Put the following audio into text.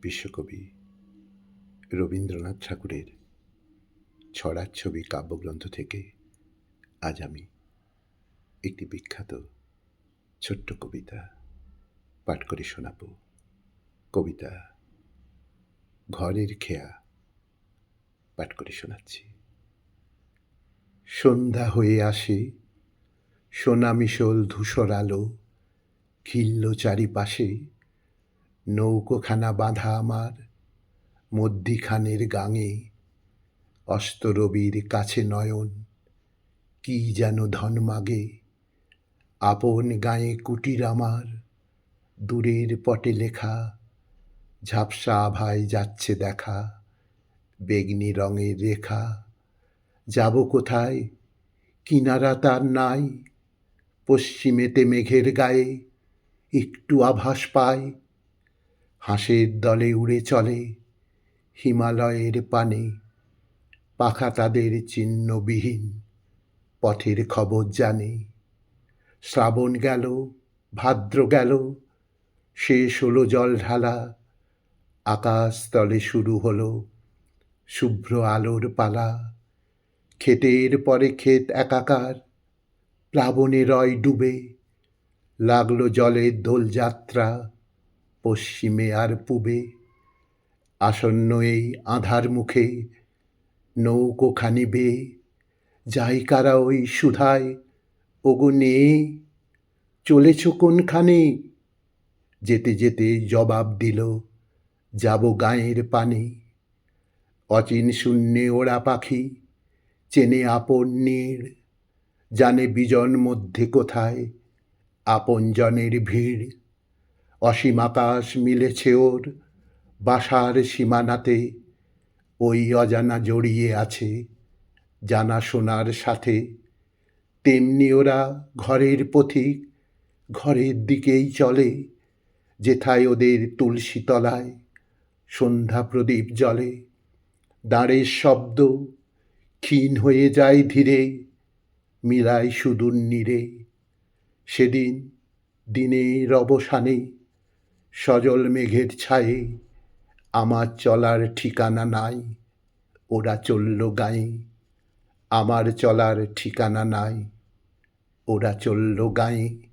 বিশ্বকবি রবীন্দ্রনাথ ঠাকুরের ছড়ার ছবি কাব্যগ্রন্থ থেকে আজ আমি একটি বিখ্যাত ছোট্ট কবিতা পাঠ করে শোনাব। কবিতা ঘরের খেয়া পাঠ করে শোনাচ্ছি। সন্ধ্যা হয়ে আসে, সোনা মিশল ধূসর আলো খিল্ল চারিপাশে। নৌকোখানা বাঁধা আমার মধ্যিখানের গাঙে। অস্তরবির কাছে নয়ন কি যেন ধন মাগে। আপন গায়ে কুটির আমার, দূরের পটে লেখা। ঝাপসা আভায় যাচ্ছে দেখা, বেগনি রঙের রেখা। যাব কোথায়, কিনারা তার নাই। পশ্চিমেতে মেঘের গায়ে একটু আভাস পায়। হাঁসের দলে উড়ে চলে হিমালয়ের পানে। পাখা তাদের চিহ্নবিহীন পথের খবর জানে। শ্রাবণ গেল, ভাদ্র গেল, শেষ হলো জল ঢালা। আকাশ তলে শুরু হলো শুভ্র আলোর পালা। ক্ষেতের পরে ক্ষেত একাকার, প্লাবনে রয় ডুবে। লাগলো জলের দোলযাত্রা পশ্চিমে আর পূবে। আসন্ন এই আঁধার মুখে নৌকোখানি বেয়ে যায় কারা ওই সুধায় ওগো নেয়ে। চলেছ কোনখানে? যেতে যেতে জবাব দিল, যাব গাঁয়ের পানে। অচিন শূন্যে ওড়া পাখি চেনে আপন নীড়। জানে বিজন মধ্যে কোথায় আপনজনের ভিড়। অসীম আকাশ মিলেছে ওর বাসার সীমানাতে। ওই অজানা জড়িয়ে আছে জানাশোনার সাথে। তেমনি ওরা ঘরের পথিক, ঘরের দিকেই চলে। যেথায় ওদের তুলসী তলায় সন্ধ্যা প্রদীপ জ্বলে। দাঁড়ের শব্দ ক্ষীণ হয়ে যায় ধীরে, মিলায় সুদূর নীরে। সেদিন দিনের অবসানে সজল মেঘের ছায়ে আমার চলার ঠিকানা নাই। ওরা চলল গাঁয়ে, আমার চলার ঠিকানা নাই। ওরা চলল গাঁয়ে।